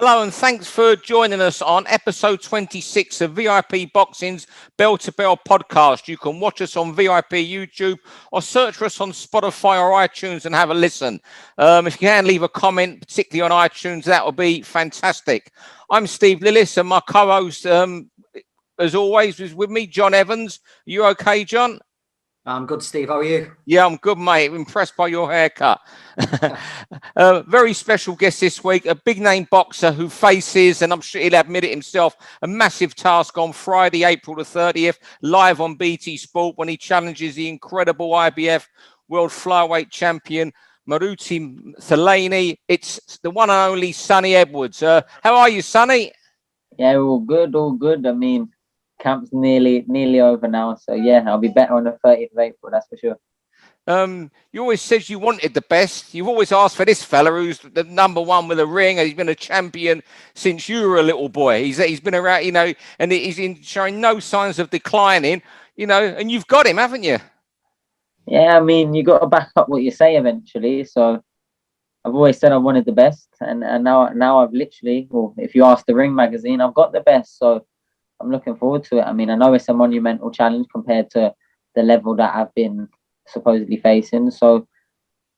Hello and thanks for joining us on episode 26 of VIP Boxing's Bell to Bell podcast. You can watch us on VIP YouTube or search for us on Spotify or iTunes and have a listen. If you can leave a comment, particularly on iTunes, that would be fantastic. I'm Steve Lillis and my co-host, as always, is with me, John Evans. Are you okay, John? I'm good, Steve. How are you? Yeah, I'm good, mate. Impressed by your haircut. Very special guest this week, a big-name boxer who faces, and I'm sure he'll admit it himself, a massive task on Friday, April the 30th, live on BT Sport when he challenges the incredible IBF World Flyweight champion, Moruti Mthalane. It's the one and only Sonny Edwards. How are you, Sonny? Yeah, all good. I mean, camp's nearly over now, so yeah, I'll be better on the 30th of April, that's for sure. You always said you wanted the best. You've always asked for this fella who's the number one with a ring. He's been a champion since you were a little boy. He's been around, and he's showing no signs of declining, and you've got him, haven't you? Yeah, I mean, you got to back up what you say eventually. So I've always said I wanted the best, and now I've literally, well, if you ask the Ring magazine, I've got the best. So I'm looking forward to it. I mean, I know it's a monumental challenge compared to the level that I've been supposedly facing. So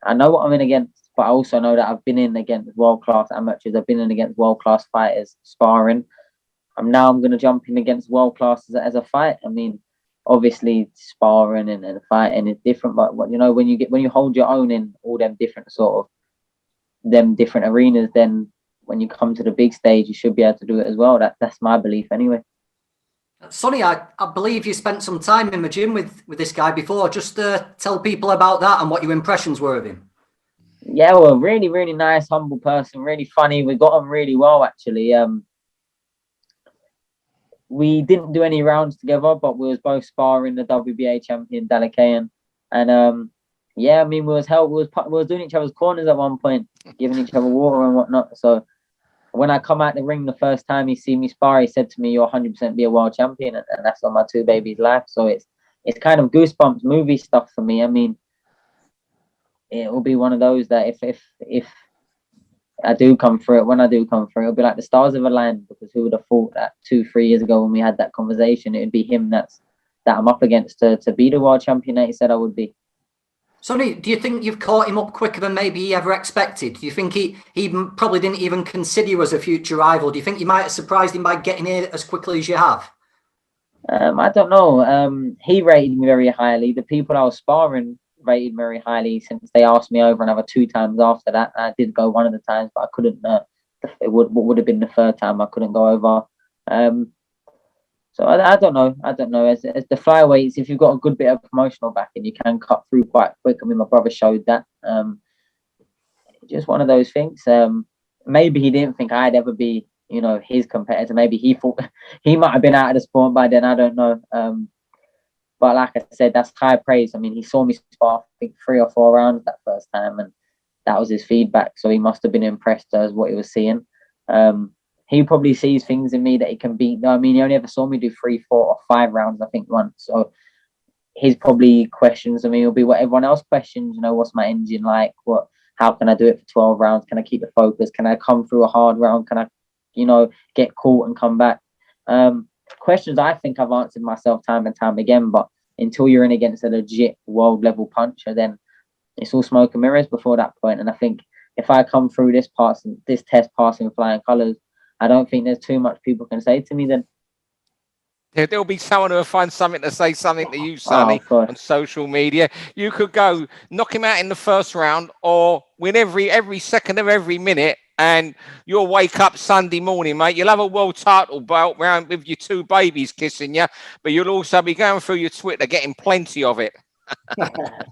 I know what I'm in against, but I also know that I've been in against world-class amateurs. I've been in against world-class fighters sparring. I'm going to jump in against world-class as a fight. I mean, obviously sparring and fighting is different, but when you hold your own in all them different arenas, then when you come to the big stage, you should be able to do it as well. That's my belief anyway. Sonny, I believe you spent some time in the gym with this guy before. Just tell people about that and what your impressions were of him. Yeah, well, really, really nice, humble person, really funny. We got on really well, actually. We didn't do any rounds together, but we was both sparring the WBA champion, Dalekayan. And yeah, I mean, we was doing each other's corners at one point, giving each other water and whatnot. So when I come out the ring the first time he see me spar, he said to me, "You'll 100% be a world champion," and that's on my two babies' life. So it's kind of goosebumps movie stuff for me. I mean, it will be one of those that if I do come through it, when I do come through, it'll be like the stars have aligned, because who would have thought that 2-3 years ago when we had that conversation, it would be him that I'm up against to be the world champion that he said I would be. Sonny, do you think you've caught him up quicker than maybe he ever expected? Do you think he probably didn't even consider you as a future rival? Do you think you might have surprised him by getting here as quickly as you have? I don't know. He rated me very highly. The people I was sparring rated me very highly since they asked me over another 2 times after that. I did go one of the times, but I couldn't. What would have been the third time I couldn't go over. So I don't know. As the flyweights, if you've got a good bit of promotional backing, you can cut through quite quick. I mean, my brother showed that. Just one of those things. Maybe he didn't think I'd ever be, his competitor. Maybe he thought he might have been out of the sport by then. I don't know. But like I said, that's high praise. I mean, he saw me spar, I think, 3 or 4 rounds that first time, and that was his feedback. So he must have been impressed as what he was seeing. He probably sees things in me that he can beat. I mean, he only ever saw me do 3, 4, or 5 rounds, I think, once. So his probably questions of me will be what everyone else questions. What's my engine like? How can I do it for 12 rounds? Can I keep the focus? Can I come through a hard round? Can I, get caught and come back? Questions I think I've answered myself time and time again. But until you're in against a legit world level puncher, then it's all smoke and mirrors before that point. And I think if I come through this test passing flying colours, I don't think there's too much people can say to me then. There'll be someone who'll find something to say something to you, Sonny, on social media. You could go knock him out in the first round or win every second of every minute, and you'll wake up Sunday morning, mate. You'll have a world title belt round with your 2 babies kissing you, but you'll also be going through your Twitter getting plenty of it.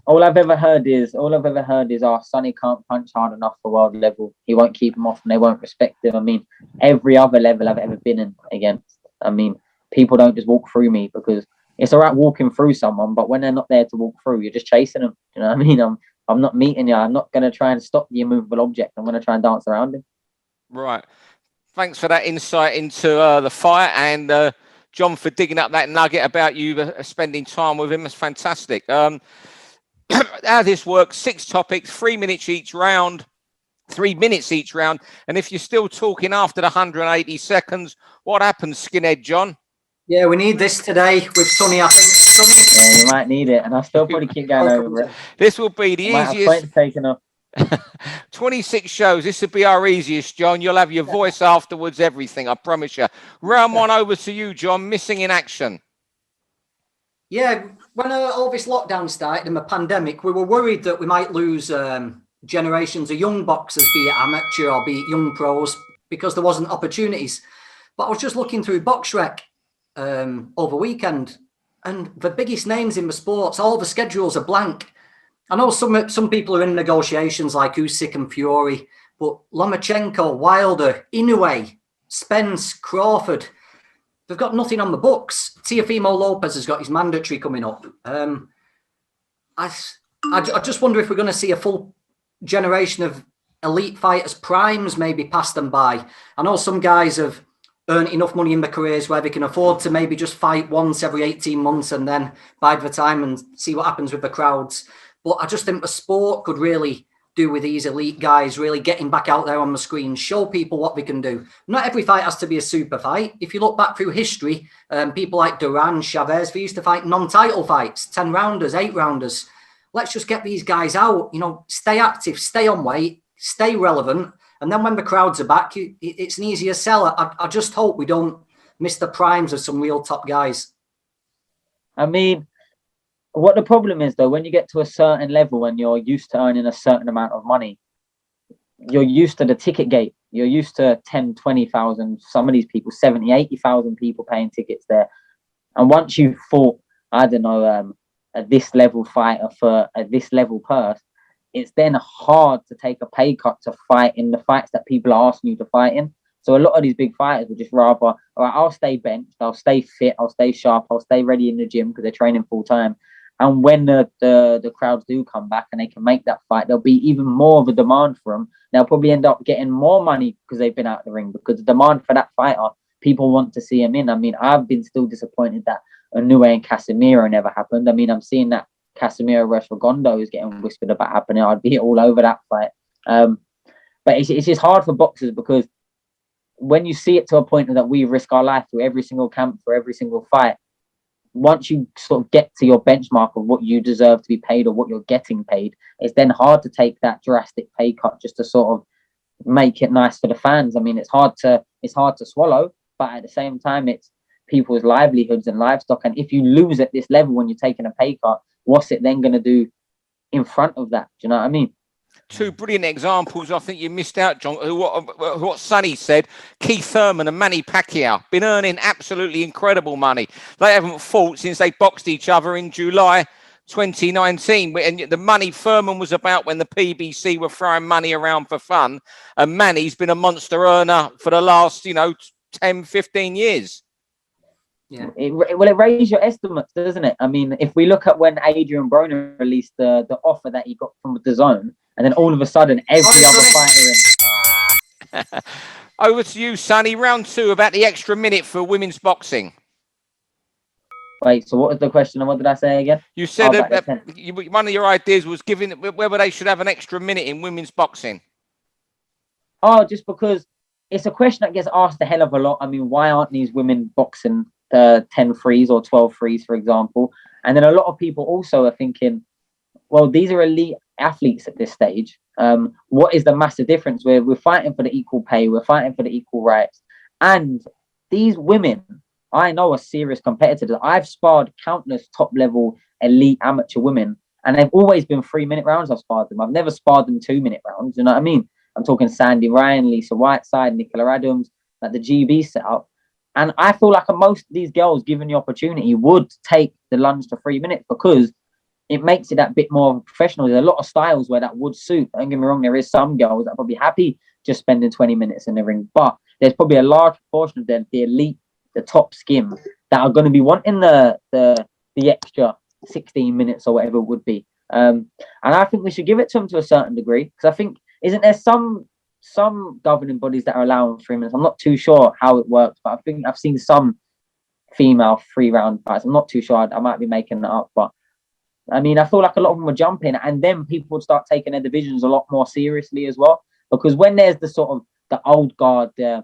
All I've ever heard is, Sonny can't punch hard enough for world level. He won't keep him off and they won't respect him. I mean, every other level I've ever been in against, I mean, people don't just walk through me, because it's all right walking through someone, but when they're not there to walk through, you're just chasing them. You know what I mean? I'm not meeting you. I'm not going to try and stop the immovable object. I'm going to try and dance around him. Right. Thanks for that insight into the fight, and John, for digging up that nugget about you spending time with him. It's fantastic. How this works, 6 topics, 3 minutes each round. 3 minutes each round. And if you're still talking after the 180 seconds, what happens, skinhead John? Yeah, we need this today with Sonny, I think. Sonny? Yeah, you might need it. And I'll still probably keep going over it. This will be the easiest. Taken off. 26 shows. This will be our easiest, John. You'll have your voice afterwards, everything, I promise you. Round one over to you, John. Missing in action. Yeah, when all this lockdown started and the pandemic, we were worried that we might lose generations of young boxers, be it amateur or be it young pros, because there wasn't opportunities. But I was just looking through BoxRec over weekend, and the biggest names in the sports, all the schedules are blank. I know some people are in negotiations like Usyk and Fury, but Lomachenko, Wilder, Inoue, Spence, Crawford, they've got nothing on the books. Teofimo Lopez has got his mandatory coming up. I just wonder if we're going to see a full generation of elite fighters' primes maybe pass them by. I know some guys have earned enough money in their careers where they can afford to maybe just fight once every 18 months and then bide the time and see what happens with the crowds. But I just think the sport could really do with these elite guys really getting back out there on the screen, show people what they can do. Not every fight has to be a super fight. If you look back through history, people like Duran, Chavez, they used to fight non-title fights, 10 rounders, 8 rounders. Let's just get these guys out, stay active, stay on weight, stay relevant. And then when the crowds are back, it's an easier sell. I just hope we don't miss the primes of some real top guys. I mean, what the problem is, though, when you get to a certain level and you're used to earning a certain amount of money, you're used to the ticket gate. You're used to 10, 20,000, some of these people, 70, 80,000 people paying tickets there. And once you've fought, I don't know, a this level fighter for a this level purse, it's then hard to take a pay cut to fight in the fights that people are asking you to fight in. So a lot of these big fighters would just rather, all right, I'll stay benched, I'll stay fit, I'll stay sharp, I'll stay ready in the gym because they're training full time. And when the crowds do come back and they can make that fight, there'll be even more of a demand for them. They'll probably end up getting more money because they've been out of the ring, because the demand for that fighter, people want to see him in. I mean, I've been still disappointed that Inoue and Casemiro never happened. I mean, I'm seeing that Casemiro versus Rigondeaux is getting whispered about happening. I'd be all over that fight. But it's just hard for boxers, because when you see it to a point that we risk our life through every single camp for every single fight, once you sort of get to your benchmark of what you deserve to be paid or what you're getting paid, it's then hard to take that drastic pay cut just to sort of make it nice for the fans. I mean, it's hard to swallow, but at the same time, it's people's livelihoods and livestock. And if you lose at this level when you're taking a pay cut, what's it then going to do in front of that? Do you know what I mean? Two brilliant examples. I think you missed out, John. What Sonny said, Keith Thurman and Manny Pacquiao, been earning absolutely incredible money. They haven't fought since they boxed each other in July 2019. And the money Thurman was about when the PBC were throwing money around for fun. And Manny's been a monster earner for the last, 10, 15 years. Yeah. It raises your estimates, doesn't it? I mean, if we look at when Adrian Broner released the offer that he got from the Zone, and then all of a sudden every other fighter in. Over to you, Sonny. Round 2 about the extra minute for women's boxing. Wait, so what was the question? And what did I say again? You said one of your ideas was giving whether they should have an extra minute in women's boxing. Oh, just because it's a question that gets asked a hell of a lot. I mean, why aren't these women boxing 10 threes or 12 threes, for example? And then a lot of people also are thinking, well, these are elite athletes at this stage. What is the massive difference? We're fighting for the equal pay, we're fighting for the equal rights, and these women I know are serious competitors. I've sparred countless top level elite amateur women, and they've always been 3-minute rounds. I've sparred them. I've never sparred them 2-minute rounds. You know what I mean? I'm talking Sandy Ryan, Lisa Whiteside, Nicola Adams, like the GB setup. And I feel like most of these girls, given the opportunity, would take the lunge to 3 minutes, because it makes it that bit more professional. There's a lot of styles where that would suit. Don't get me wrong, there is some girls that are probably happy just spending 20 minutes in the ring, but there's probably a large portion of them, the elite, the top skim, that are going to be wanting the extra 16 minutes or whatever it would be. And I think we should give it to them to a certain degree, because I think, isn't there some governing bodies that are allowing 3 minutes? I'm not too sure how it works, but I think I've seen some female 3-round fights. I'm not too sure. I might be making that up, but I mean, I feel like a lot of them were jumping, and then people would start taking their divisions a lot more seriously as well. Because when there's the sort of the old guard, the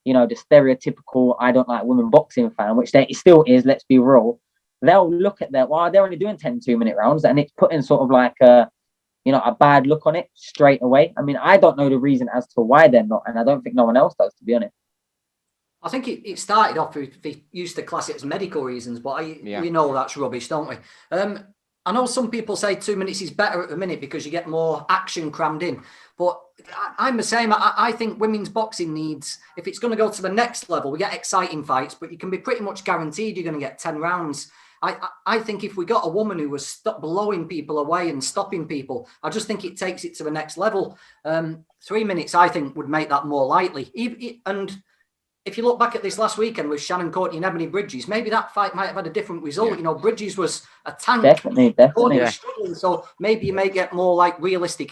stereotypical "I don't like women boxing" fan, which it still is, let's be real, they'll look at that. Well, they're only doing 10 2-minute rounds, and it's putting sort of like a bad look on it straight away. I mean, I don't know the reason as to why they're not, and I don't think no one else does, to be honest. I think it started off with, they used to class it as medical reasons, but we know that's rubbish, don't we? I know some people say 2 minutes is better at the minute because you get more action crammed in, but I'm the same. I think women's boxing needs, if it's going to go to the next level, we get exciting fights, but you can be pretty much guaranteed you're going to get 10 rounds. I think if we got a woman who was blowing people away and stopping people, I just think it takes it to the next level. 3 minutes, I think, would make that more likely. And if you look back at this last weekend with Shannon Courtney and Ebony Bridges, maybe that fight might have had a different result. Yeah. Bridges was a tank. Definitely. Was struggling, so maybe you may get more like realistic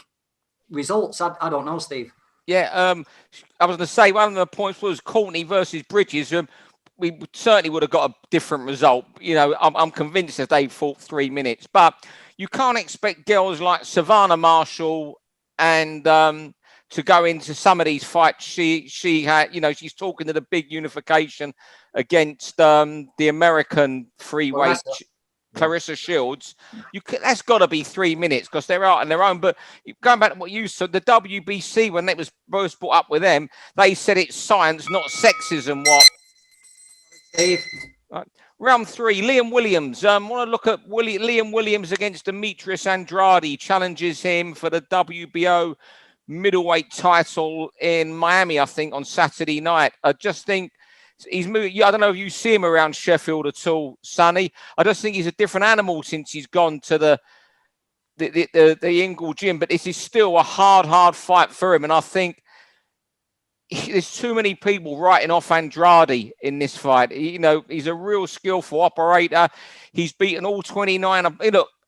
results. I don't know, Steve. Yeah, I was going to say one of the points was Courtney versus Bridges. We certainly would have got a different result. I'm convinced that they fought 3 minutes, but you can't expect girls like Savannah Marshall and to go into some of these fights. She had, she's talking to the big unification against the American freeweight Clarissa Shields. That's got to be 3 minutes because they're out on their own. But going back to what you said, the WBC, when it was first brought up with them, they said it's science, not sexism. What? Steve. Right. Round 3, Liam Williams. Want to look at Liam Williams against Demetrius Andrade. Challenges him for the WBO middleweight title in Miami, I think, on Saturday night. I just think he's moving. I don't know if you see him around Sheffield at all, Sonny. I just think he's a different animal since he's gone to the Ingle gym. But this is still a hard fight for him, and I think there's too many people writing off Andrade in this fight. He's a real skillful operator. He's beaten all 29.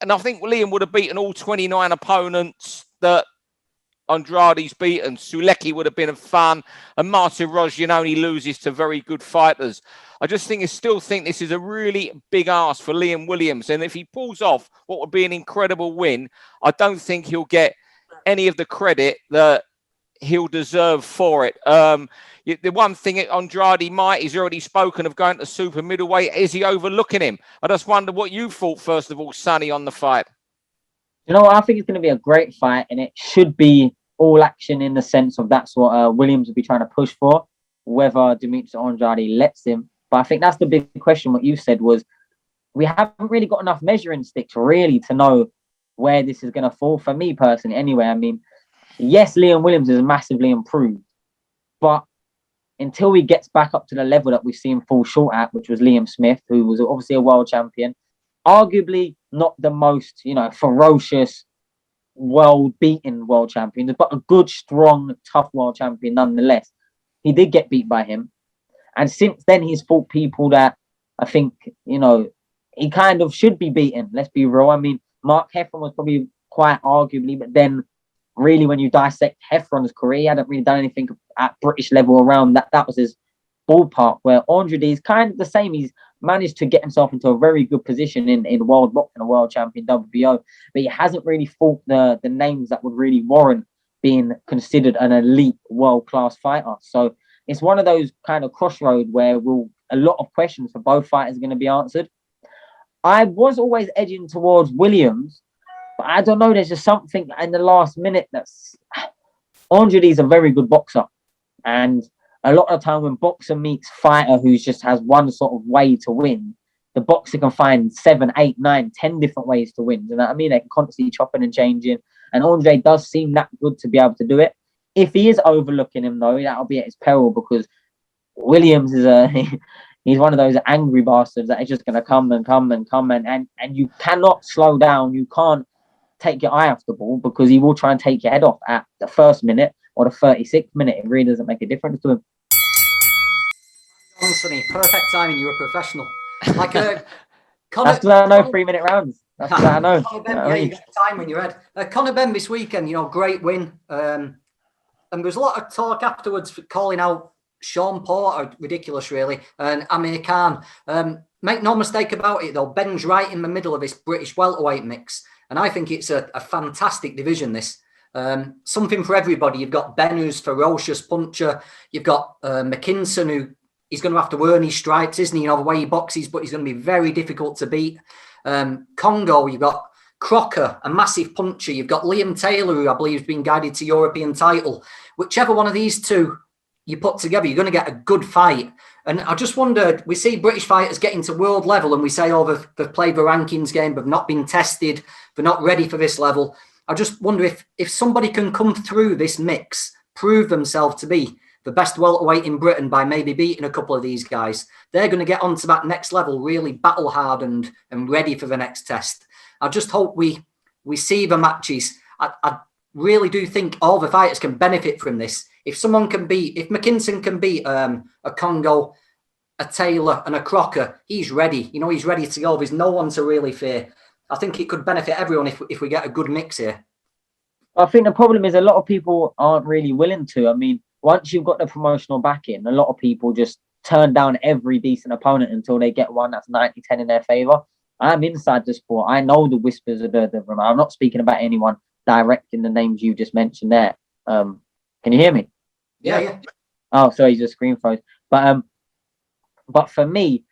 And I think Liam would have beaten all 29 opponents that Andrade's beaten. Sulecki would have been a fun, and Martin Roggianoni loses to very good fighters. I still think this is a really big ask for Liam Williams, and if he pulls off what would be an incredible win, I don't think he'll get any of the credit that he'll deserve for it. The one thing Andrade he's already spoken of going to super middleweight. Is he overlooking him? I just wonder what you thought, first of all, Sonny, on the fight. I think it's going to be a great fight, and it should be all action in the sense of that's what Williams will be trying to push for, whether Demetrius Andrade lets him. But I think that's the big question. What you said was we haven't really got enough measuring sticks really to know where this is going to fall. For me personally, anyway, I mean, yes, Liam Williams is massively improved, but until he gets back up to the level that we've seen fall short at, which was Liam Smith, who was obviously a world champion, arguably not the most, ferocious, world-beaten world champion, but a good, strong, tough world champion nonetheless. He did get beat by him. And since then, he's fought people that I think, he kind of should be beaten. Let's be real. I mean, Mark Heffron was probably quite arguably, but then really when you dissect Heffron's career, he hadn't really done anything at British level around that. That was his ballpark, where Andrade is kind of the same. He's managed to get himself into a very good position in world boxing, a world champion, WBO, but he hasn't really fought the names that would really warrant being considered an elite world-class fighter. So it's one of those kind of crossroads where a lot of questions for both fighters are going to be answered. I was always edging towards Williams, but I don't know, there's just something in the last minute that's... Andrade's a very good boxer, and a lot of the time when boxer meets fighter who just has one sort of way to win, the boxer can find 7, 8, 9, 10 different ways to win. You know what I mean? They can constantly chopping and changing. And Andrade does seem that good to be able to do it. If he is overlooking him, though, that'll be at his peril, because Williams is he's one of those angry bastards that is just going to come and you cannot slow down. You can't take your eye off the ball, because he will try and take your head off at the first minute or the 36th minute. It really doesn't make a difference to him. Anthony, perfect timing. You're a professional. Like Conor, that's what I know. 3-minute rounds. That's what I know. You got time in your head. Conor Benn this weekend, great win. And there's a lot of talk afterwards for calling out Sean Porter, ridiculous really, and Amir Khan. Make no mistake about it though, Ben's right in the middle of this British welterweight mix, and I think it's a fantastic division. This Something for everybody. You've got Ben, who's ferocious puncher. You've got McKinson, who he's going to have to earn his stripes, isn't he? You know, the way he boxes, but he's going to be very difficult to beat. Congo, you've got Crocker, a massive puncher. You've got Liam Taylor, who I believe has been guided to European title. Whichever one of these two you put together, you're going to get a good fight. And I just wondered, we see British fighters getting to world level and we say, oh, they've played the rankings game, they've not been tested, they're not ready for this level. I just wonder if somebody can come through this mix, prove themselves to be the best welterweight in Britain by maybe beating a couple of these guys, they're going to get onto that next level, really battle hard and ready for the next test. I just hope we see the matches. I really do think all the fighters can benefit from this. If McKinson can beat a Congo, a Taylor and a Crocker, he's ready. You know, he's ready to go. There's no one to really fear. I think it could benefit everyone if we get a good mix here. I think the problem is a lot of people aren't really willing to. I mean, once you've got the promotional backing, a lot of people just turn down every decent opponent until they get one that's 90-10 in their favour. I'm inside the sport. I know the whispers of the room. I'm not speaking about anyone direct in the names you just mentioned there. Can you hear me? Yeah. Oh, sorry, just screen froze. But for me,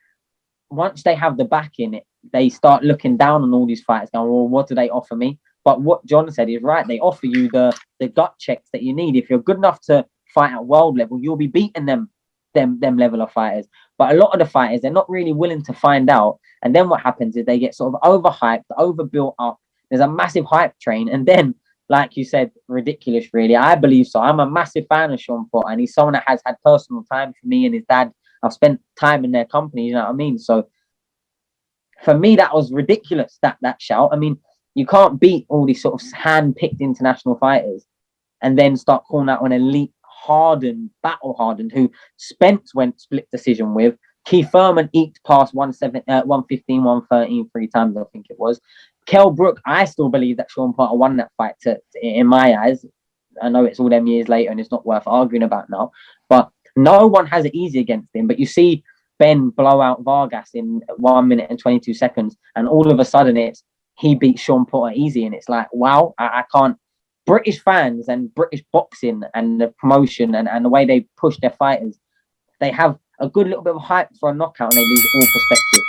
once they have the backing, they start looking down on all these fighters, going, well, what do they offer me? But what John said is right. They offer you the gut checks that you need. If you're good enough to fight at world level, you'll be beating them level of fighters. But a lot of the fighters, they're not really willing to find out. And then what happens is they get sort of overhyped, overbuilt up. There's a massive hype train. And then, like you said, ridiculous, really. I believe so. I'm a massive fan of Sean Porter, and he's someone that has had personal time for me and his dad. I've spent time in their company, you know what I mean? So for me, that was ridiculous, that shout. I mean, you can't beat all these sort of hand-picked international fighters and then start calling out an elite, hardened, battle-hardened, who Spence went split decision with. Keith Thurman eked past 115, 113 3 times, I think it was. Kell Brook, I still believe that Sean Porter won that fight in my eyes. I know it's all them years later and it's not worth arguing about now, but no one has it easy against him. But you see Ben blow out Vargas in 1 minute and 22 seconds, and all of a sudden he beat Sean Porter easy, and it's like, wow, I can't. British fans and British boxing and the promotion and the way they push their fighters, they have a good little bit of hype for a knockout and they lose all perspective.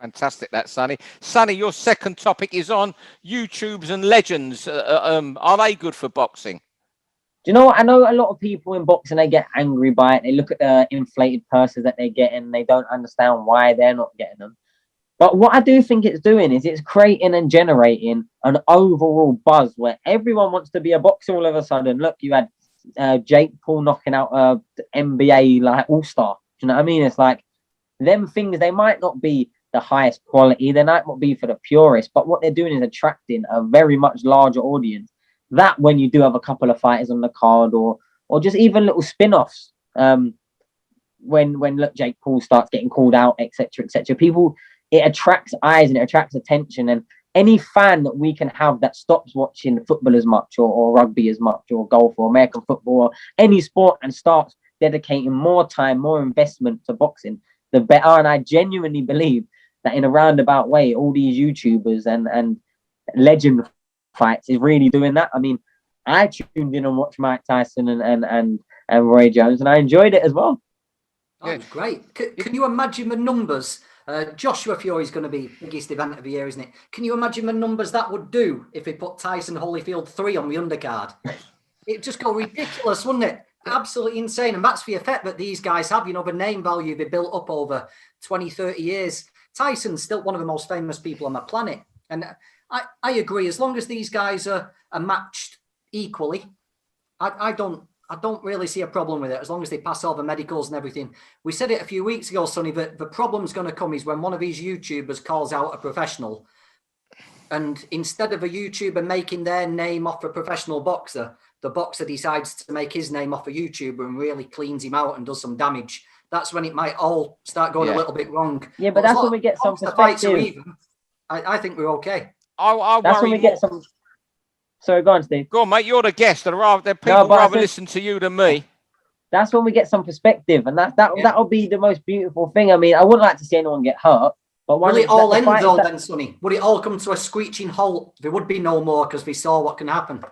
Fantastic, that, Sonny. Sonny, your second topic is on YouTubes and legends. Are they good for boxing? Do you know what? I know a lot of people in boxing, they get angry by it. They look at the inflated purses that they get and they don't understand why they're not getting them. But what I do think it's doing is it's creating and generating an overall buzz where everyone wants to be a boxer all of a sudden. Look, you had Jake Paul knocking out the NBA like all-star. Do you know what I mean? It's like them things, they might not be the highest quality. They might not be for the purists, but what they're doing is attracting a very much larger audience. That when you do have a couple of fighters on the card or just even little spin-offs, when look, Jake Paul starts getting called out, etc., people, it attracts eyes and it attracts attention. And any fan that we can have that stops watching football as much or rugby as much or golf or American football or any sport and starts dedicating more time, more investment to boxing, the better. And I genuinely believe that in a roundabout way, all these YouTubers and legend fights is really doing that. I mean, I tuned in and watched Mike Tyson and Roy Jones, and I enjoyed it as well. Oh, it was great. Can you imagine the numbers? Joshua Fury's going to be the biggest event of the year, isn't it? Can you imagine the numbers that would do if they put Tyson Holyfield 3 on the undercard? It'd just go ridiculous, wouldn't it? Absolutely insane. And that's the effect that these guys have, you know, the name value they built up over 20, 30 years. Tyson's still one of the most famous people on the planet. And I agree. As long as these guys are matched equally, I don't really see a problem with it, as long as they pass all the medicals and everything. We said it a few weeks ago, Sonny, that the problem's going to come is when one of these YouTubers calls out a professional, and instead of a YouTuber making their name off a professional boxer, the boxer decides to make his name off a YouTuber and really cleans him out and does some damage. That's when it might all start going a little bit wrong. Yeah, but that's when we get some perspective. I think we're okay. That's when we get some. Sorry, go on, Steve. Go on, mate. You're the guest. People rather listen to you than me. That's when we get some perspective, and that'll be the most beautiful thing. I mean, I wouldn't like to see anyone get hurt, But will it all end though, that, then, Sonny? Would it all come to a screeching halt? There would be no more because we saw what can happen.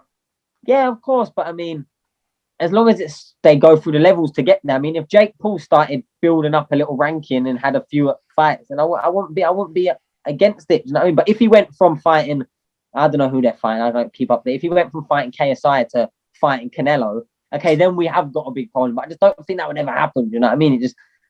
Yeah, of course. But I mean, as long as they go through the levels to get there. I mean, if Jake Paul started building up a little ranking and had a few fights, and I wouldn't be against it. You know what I mean? But if he went from fighting, I don't know who they're fighting. I don't keep up there. If he went from fighting KSI to fighting Canelo, okay, then we have got a big problem. But I just don't think that would ever happen. You know what I mean?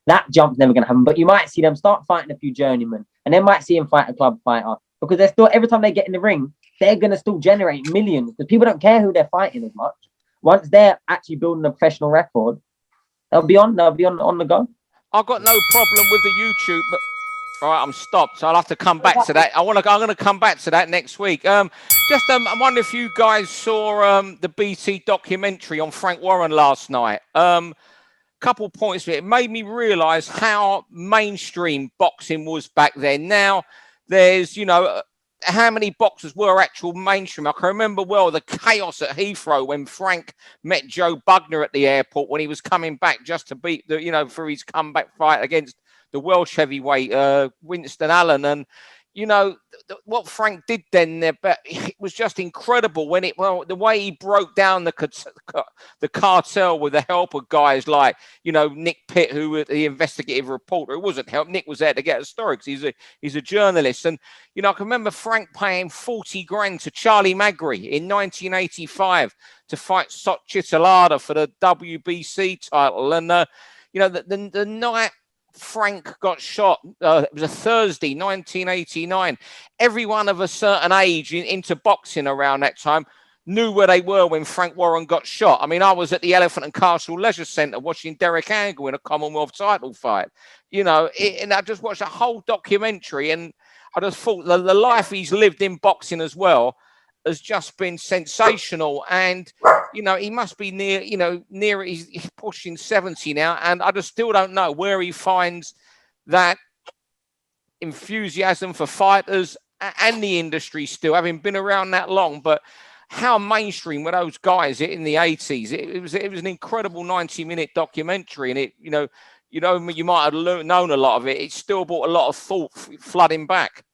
That jump's never going to happen. But you might see them start fighting a few journeymen, and then might see him fight a club fighter, because they're still, every time they get in the ring, they're going to still generate millions, because people don't care who they're fighting as much. Once they're actually building a professional record, they'll be on the go. I've got no problem with the YouTube, but all right, I'm stopped. So I'll have to come back to that. I'm going to come back to that next week. I wonder if you guys saw the BT documentary on Frank Warren last night. Couple points. It made me realise how mainstream boxing was back then. Now, there's, how many boxers were actual mainstream? I can remember well the chaos at Heathrow when Frank met Joe Bugner at the airport when he was coming back just to beat for his comeback fight against the Welsh heavyweight Winston Allen. And what Frank did then there, but it was just incredible when the way he broke down the cartel with the help of guys like Nick Pitt, who was the investigative reporter. It wasn't help. Nick was there to get a story because he's a journalist. And I can remember Frank paying 40 grand to Charlie Magri in 1985 to fight Sot Chitalada for the WBC title. And the night Frank got shot, it was a Thursday, 1989. Everyone of a certain age into boxing around that time knew where they were when Frank Warren got shot. I mean, I was at the Elephant and Castle Leisure Centre watching Derek Angle in a Commonwealth title fight. And I just watched a whole documentary, and I just thought the life he's lived in boxing as well has just been sensational. And he must be near he's pushing 70 now, and I just still don't know where he finds that enthusiasm for fighters and the industry still, having been around that long. But how mainstream were those guys in the 80s? It was an incredible 90-minute documentary, and you might have known a lot of it. It still brought a lot of thought flooding back.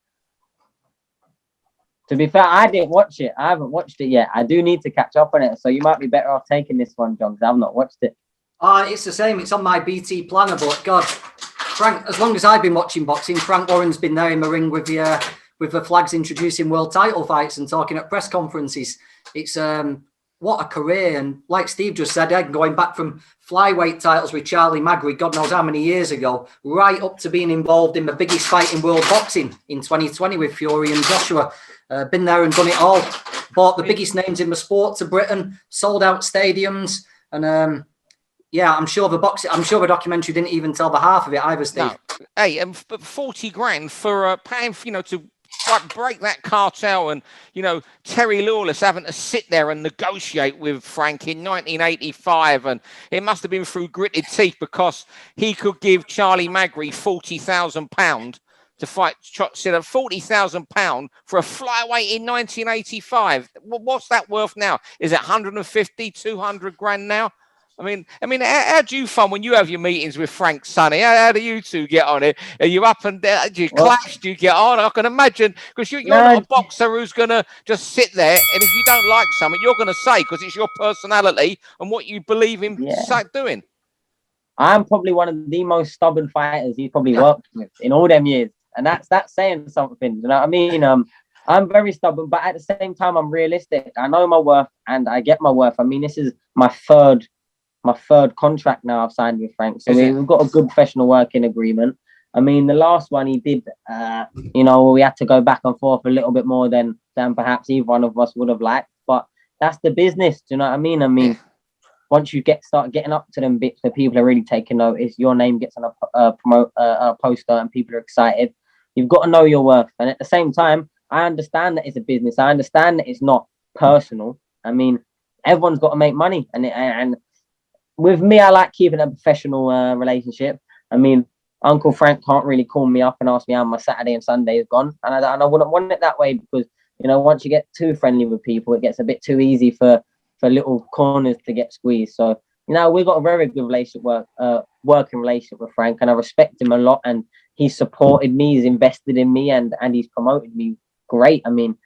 To be fair, I didn't watch it. I haven't watched it yet. I do need to catch up on it. So you might be better off taking this one, John, because I've not watched it. It's the same. It's on my BT planner. But God, Frank, as long as I've been watching boxing, Frank Warren's been there in the ring with the flags introducing world title fights and talking at press conferences. It's what a career. And like Steve just said, going back from flyweight titles with Charlie Magri, God knows how many years ago, right up to being involved in the biggest fight in world boxing in 2020 with Fury and Joshua. Been there and done it all. Bought the biggest names in the sport to Britain, sold out stadiums, and I'm sure the documentary didn't even tell the half of it either, Steve. No. Hey, but 40 grand for paying, to break that cartel, and Terry Lillis having to sit there and negotiate with Frank in 1985, and it must have been through gritted teeth because he could give Charlie Magri £40,000 to fight £40,000 for a flyweight in 1985. What's that worth now? Is it 150, 200 grand now? I mean, how do you find when you have your meetings with Frank, Sonny? How do you two get on it? Are you up and down? Do you clash? Do you get on? I can imagine, because you're not a boxer who's going to just sit there, and if you don't like something, you're going to say, because it's your personality and what you believe in doing. I'm probably one of the most stubborn fighters he's probably worked with in all them years. And that's saying something, you know what I mean? I'm very stubborn, but at the same time, I'm realistic. I know my worth, and I get my worth. I mean, this is my third contract now I've signed with Frank. So we've got a good professional working agreement. I mean, the last one he did, we had to go back and forth a little bit more than perhaps either one of us would have liked. But that's the business, do you know what I mean? I mean, once you start getting up to them bits where people are really taking notice, your name gets on a poster and people are excited. You've got to know your worth. And at the same time, I understand that it's a business. I understand that it's not personal. I mean, everyone's got to make money. And with me, I like keeping a professional relationship. I mean, Uncle Frank can't really call me up and ask me how my Saturday and Sunday is gone. And I wouldn't want it that way, because, once you get too friendly with people, it gets a bit too easy for little corners to get squeezed. So, we've got a very good working relationship with Frank, and I respect him a lot. And he's supported me, he's invested in me, and he's promoted me. Great. I mean,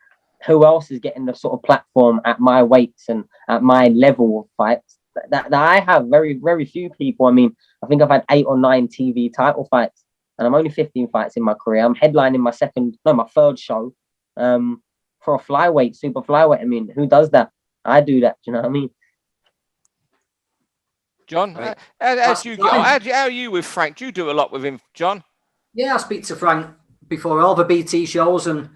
who else is getting the sort of platform at my weights and at my level of fights that I have? Very, very few people. I mean, I think I've had 8 or 9 TV title fights, and I'm only 15 fights in my career. I'm headlining my third show for a flyweight, super flyweight. I mean, who does that? I do that. Do you know what I mean? John, Right. how are you with Frank? Do you do a lot with him, John? Yeah, I speak to Frank before all the BT shows, and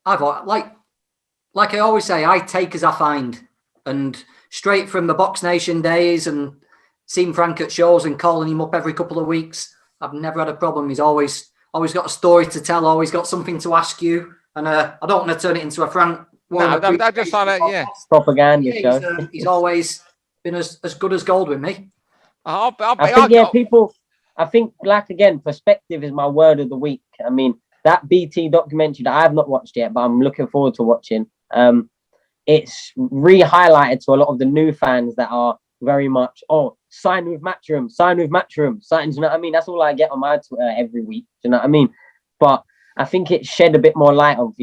I've like I always say, I take as I find. And straight from the Box Nation days and seeing Frank at shows and calling him up every couple of weeks, I've never had a problem. He's always got a story to tell, always got something to ask you. And I don't want to turn it into a Frank. I just find that, yeah. Propaganda show. He's always been as good as gold with me. I think, like, again, perspective is my word of the week. I mean, that BT documentary that I have not watched yet, but I'm looking forward to watching. It's re-highlighted to a lot of the new fans that are very much, sign with Matchroom. Do you know what I mean? That's all I get on my Twitter every week. Do you know what I mean? But I think it shed a bit more light of,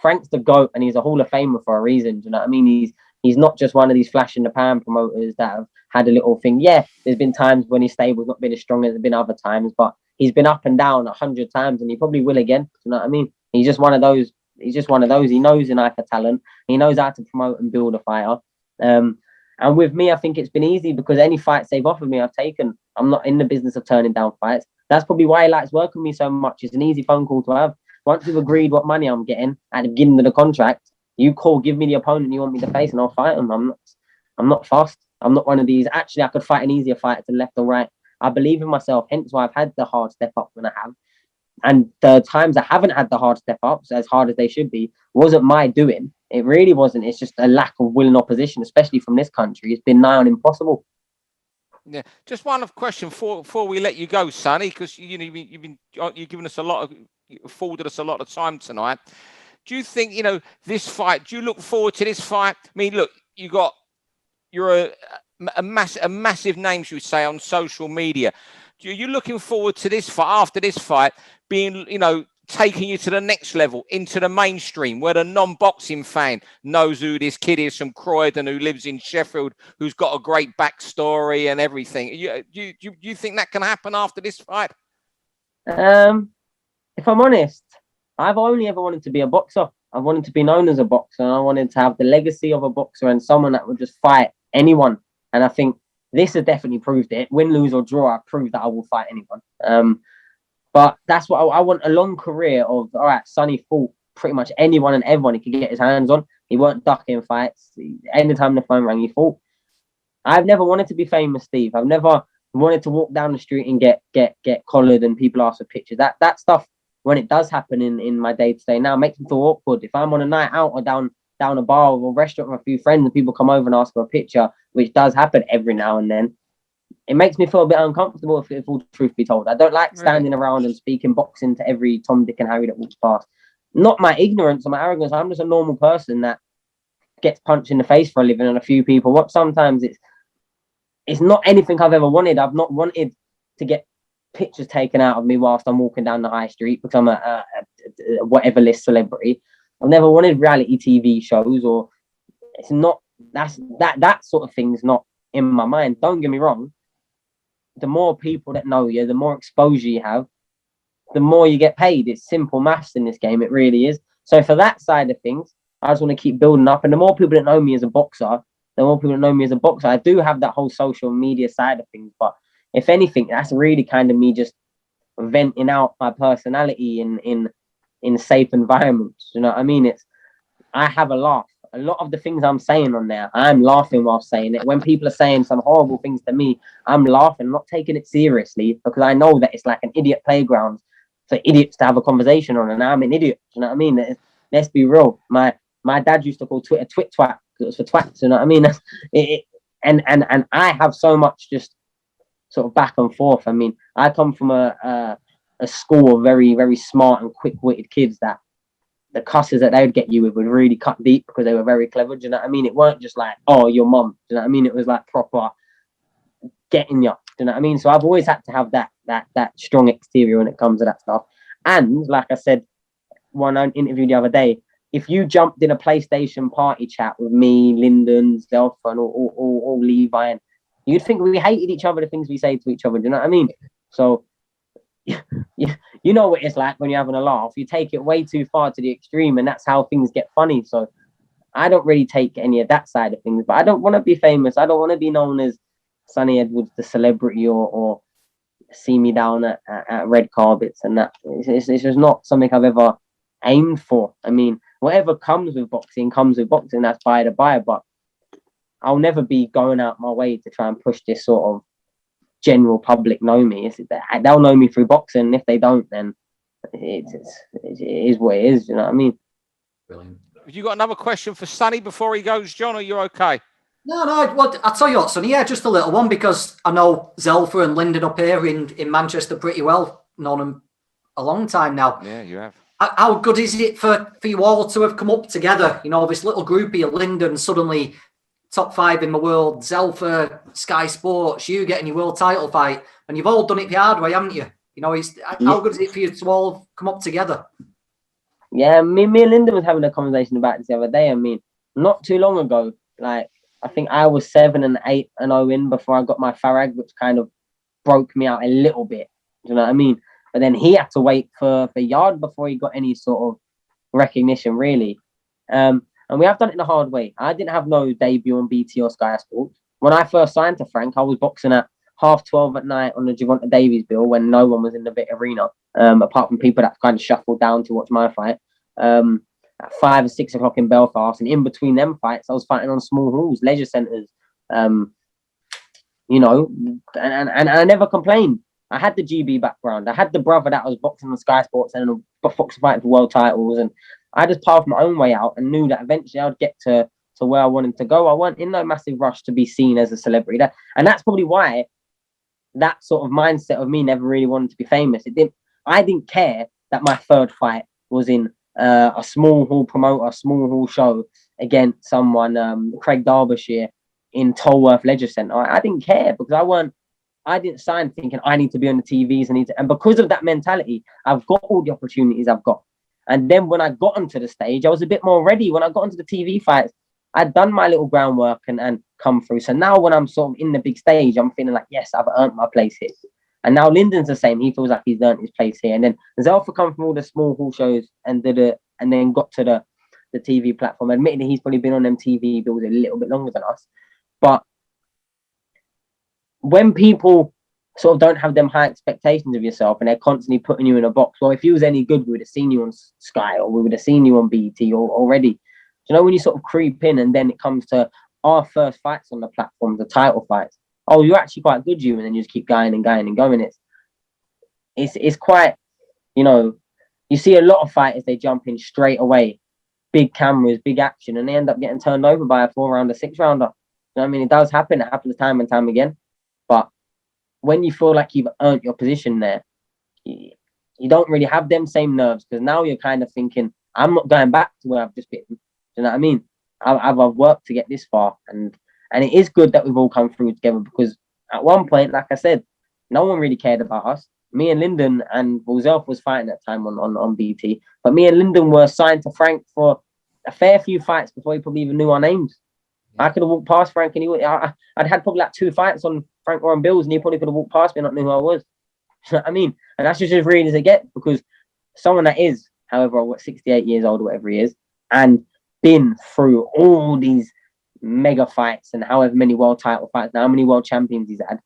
Frank's the GOAT and he's a Hall of Famer for a reason. Do you know what I mean? He's not just one of these flash in the pan promoters that have had a little thing. Yeah, there's been times when his stable's not been as strong as there's been other times, but he's been up and down 100 times and he probably will again. Do you know what I mean? He's just one of those. He knows an eye for talent. He knows how to promote and build a fighter. And with me, I think it's been easy because any fights they've offered me, I've taken. I'm not in the business of turning down fights. That's probably why he likes working with me so much. It's an easy phone call to have. Once we've agreed what money I'm getting at the beginning of the contract, you call, give me the opponent you want me to face, and I'll fight him. I'm not fast. I'm not one of these. Actually, I could fight an easier fighter to left or right. I believe in myself. Hence why I've had the hard step up when I have. And the times I haven't had the hard step ups, as hard as they should be, wasn't my doing. It really wasn't. It's just a lack of willing opposition, especially from this country. It's been nigh on impossible. Yeah, just one question before we let you go, Sonny, because you've given us afforded us a lot of time tonight. Do you think this fight? Do you look forward to this fight? I mean, look, you're a massive name, should we say, on social media. Are you looking forward to this fight after this fight being, taking you to the next level, into the mainstream, where the non-boxing fan knows who this kid is from Croydon, who lives in Sheffield, who's got a great backstory and everything? Do you think that can happen after this fight? If I'm honest, I've only ever wanted to be a boxer. I wanted to be known as a boxer. And I wanted to have the legacy of a boxer and someone that would just fight anyone. And I think this has definitely proved it. Win, lose, or draw, I've proved that I will fight anyone. But that's what I want, a long career of, all right, Sonny fought pretty much anyone and everyone he could get his hands on. He weren't ducking fights. Anytime the phone rang, he fought. I've never wanted to be famous, Steve. I've never wanted to walk down the street and get collared and people ask for pictures. That stuff, when it does happen in my day-to-day now, makes me feel awkward. If I'm on a night out or down a bar or a restaurant with a few friends and people come over and ask for a picture, which does happen every now and then, it makes me feel a bit uncomfortable, if all the truth be told. I don't like standing around and speaking boxing to every Tom, Dick and Harry that walks past. Not my ignorance or my arrogance. I'm just a normal person that gets punched in the face for a living and a few people watch. Sometimes it's not anything I've ever wanted. I've not wanted to get pictures taken out of me whilst I'm walking down the high street because I'm a whatever list celebrity. I've never wanted reality TV shows, or it's not, that sort of thing's not in my mind. Don't get me wrong. The more people that know you, the more exposure you have, the more you get paid. It's simple maths in this game. It really is. So for that side of things, I just want to keep building up. And the more people that know me as a boxer, I do have that whole social media side of things. But if anything, that's really kind of me just venting out my personality in safe environments. You know what I mean? I have a laugh. A lot of the things I'm saying on there, I'm laughing while saying it. When people are saying some horrible things to me, I'm laughing, not taking it seriously, because I know that it's like an idiot playground for idiots to have a conversation on, and I'm an idiot. You know what I mean? Let's be real. My dad used to call Twitter twit twat because it was for twats. You know what I mean? And I have so much just sort of back and forth. I mean, I come from a school of very, very smart and quick-witted kids that the cusses that they would get you with would really cut deep because they were very clever. Do you know what I mean? It weren't just like, oh, your mum. Do you know what I mean? It was like proper getting you. Do you know what I mean? So I've always had to have that strong exterior when it comes to that stuff. And like I said, one interview the other day, if you jumped in a PlayStation party chat with me, Lyndon, Zelfa, and all Levi, and you'd think we hated each other, the things we say to each other. Do you know what I mean? So you know what it's like when you're having a laugh. You take it way too far to the extreme, and that's how things get funny. So I don't really take any of that side of things. But I don't want to be famous. I don't want to be known as Sonny Edwards, the celebrity, or see me down at red carpets and that. It's just not something I've ever aimed for. I mean, whatever comes with boxing. That's by the by. But I'll never be going out my way to try and push this sort of general public know me. They'll know me through boxing. And if they don't, then it is what it is. You know what I mean? Brilliant. Have you got another question for Sonny before he goes, John? Or you're okay? No. Well, I'll tell you what, Sonny. Yeah, just a little one, because I know Zelfa and Lyndon up here in Manchester pretty well. Known them a long time now. Yeah, you have. How good is it for you all to have come up together? You know, this little groupie of Lyndon suddenly top 5 in the world, Zelfa, Sky Sports, you getting your world title fight, and you've all done it the hard way, haven't you? You know, how good is it for you to all come up together? Yeah, me and Lyndon was having a conversation about this the other day. I mean, not too long ago, like I think I was 7-8-0 in before I got my Farag, which kind of broke me out a little bit. Do you know what I mean? But then he had to wait for Yard before he got any sort of recognition, really. And we have done it the hard way. I didn't have no debut on BT or Sky Sports. When I first signed to Frank, I was boxing at 12:30 at night on the Javonta Davies bill when no one was in the bit arena, apart from people that kind of shuffled down to watch my fight. At 5 or 6 o'clock in Belfast, and in between them fights, I was fighting on small halls, leisure centres, you know, and I never complained. I had the GB background. I had the brother that was boxing on Sky Sports and boxing fighting for world titles, and I just carved my own way out and knew that eventually I'd get to where I wanted to go. I wasn't in no massive rush to be seen as a celebrity. And that's probably why that sort of mindset of me never really wanted to be famous. I didn't care that my third fight was in a small hall promoter, a small hall show against someone, Craig Derbyshire, in Tolworth Leisure Centre. I didn't care because I didn't sign thinking I need to be on the TVs. And because of that mentality, I've got all the opportunities I've got. And then when I got onto the stage, I was a bit more ready. When I got onto the TV fights, I'd done my little groundwork and come through. So now when I'm sort of in the big stage, I'm feeling like, yes, I've earned my place here. And now Lyndon's the same. He feels like he's earned his place here. And then Zelfa come from all the small hall shows and did it, and then got to the TV platform. Admittedly, he's probably been on them TV bills a little bit longer than us. But when people sort of don't have them high expectations of yourself and they're constantly putting you in a box, well, if you was any good, we would have seen you on Sky or we would have seen you on BT already. You know, when you sort of creep in and then it comes to our first fights on the platform, the title fights, oh, you're actually quite good, you, and then you just keep going and going and going. It's quite, you know, you see a lot of fighters, they jump in straight away, big cameras, big action, and they end up getting turned over by a 4-rounder, 6-rounder. You know what I mean? It does happen. It happens time and time again. But when you feel like you've earned your position there, you don't really have them same nerves, because now you're kind of thinking, I'm not going back to where I've just been. Do you know what I mean? I've worked to get this far, and it is good that we've all come through together, because at one point, like I said, no one really cared about us. Me and Lyndon, and Zelf was fighting at that time on BT, but me and Lyndon were signed to Frank for a fair few fights before he probably even knew our names. I could have walked past Frank and I'd had probably like 2 fights on Frank Warren Bills, and he probably could have walked past me and not knew who I was. You know what I mean? And that's just as real as it gets, because someone that is, however, 68 years old or whatever he is, and been through all these mega fights and however many world title fights, now how many world champions he's had,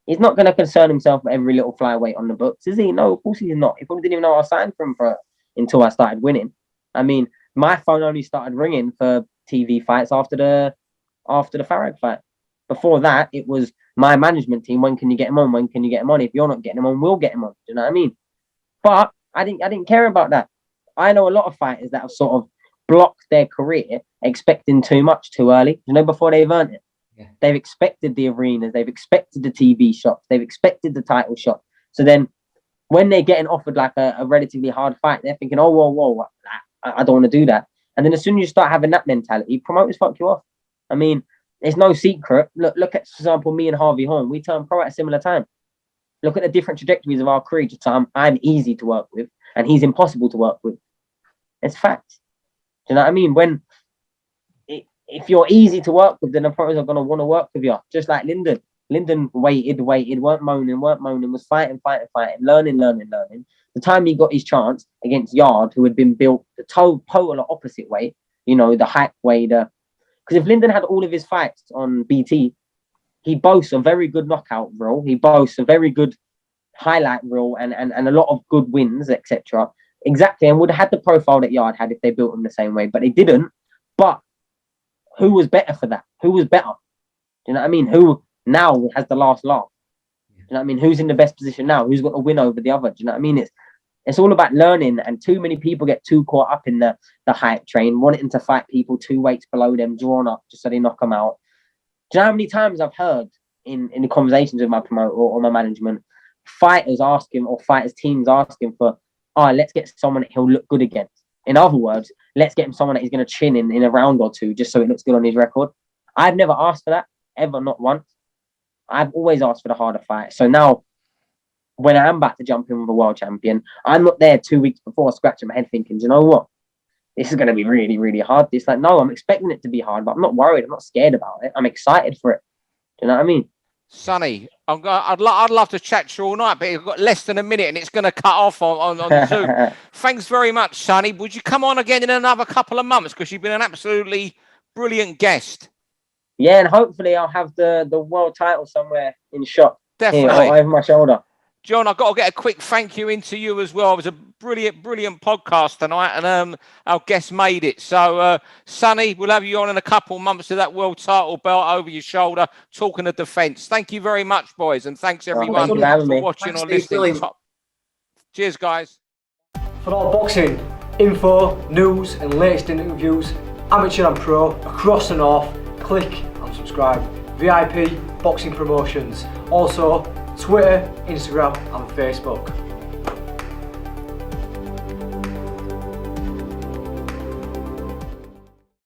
he's not going to concern himself with every little flyweight on the books, is he? No, of course he's not. He probably didn't even know I signed for him until I started winning. I mean, my phone only started ringing for TV fights after the Farag fight. Before that, it was my management team. When can you get him on? When can you get him on? If you're not getting him on, we'll get him on. Do you know what I mean? But I didn't care about that. I know a lot of fighters that have sort of blocked their career expecting too much too early, you know, before they've earned it. Yeah. They've expected the arenas, they've expected the TV shots, they've expected the title shot. So then when they're getting offered like a relatively hard fight, they're thinking, oh, whoa, I don't want to do that. And then as soon as you start having that mentality, promoters fuck you off. I mean, It's no secret. Look at, for example, me and Harvey Horn. We turned pro at a similar time. Look at the different trajectories of our career. Just I'm easy to work with, and he's impossible to work with. It's fact. Do you know what I mean? If you're easy to work with, then the pros are going to want to work with you. Just like Lyndon. Lyndon waited, weren't moaning, was fighting, learning. The time he got his chance against Yard, who had been built the polar opposite way, the height way, because if Lyndon had all of his fights on BT, he boasts a very good knockout reel, he boasts a very good highlight reel and a lot of good wins, etc. Exactly, and would have had the profile that Yard had if they built him the same way, but they didn't. But who was better for that? Who was better? Do you know what I mean? Who now has the last laugh? Do you know what I mean? Who's in the best position now? Who's got a win over the other? Do you know what I mean? It's all about learning, and too many people get too caught up in the hype train, wanting to fight people 2 weights below them, drawn up just so they knock them out. Do you know how many times I've heard in the conversations with my promoter or my management, fighters asking or fighters teams asking for, let's get someone that he'll look good against. In other words, let's get him someone that he's going to chin in a round or two just so it looks good on his record. I've never asked for that, ever, not once. I've always asked for the harder fight. So now, when I'm about to jump in with a world champion, I'm not there 2 weeks before scratching my head thinking, do you know what? This is going to be really, really hard. It's like, no, I'm expecting it to be hard, but I'm not worried. I'm not scared about it. I'm excited for it. Do you know what I mean? Sonny, I'd love to chat to you all night, but you've got less than a minute and it's going to cut off on Zoom. Thanks very much, Sonny. Would you come on again in another couple of months? Because you've been an absolutely brilliant guest. Yeah, and hopefully I'll have the world title somewhere in shot. Definitely. Here, over my shoulder. John, I've got to get a quick thank you into you as well. It was a brilliant podcast tonight, and our guest made it. So, Sonny, we'll have you on in a couple of months with that world title belt over your shoulder, talking of defence. Thank you very much, boys, and thanks everyone for watching or listening. Cheers, guys. For all boxing info, news, and latest interviews, amateur and pro across the north, click and subscribe. VIP Boxing Promotions. Also, Twitter, Instagram and Facebook.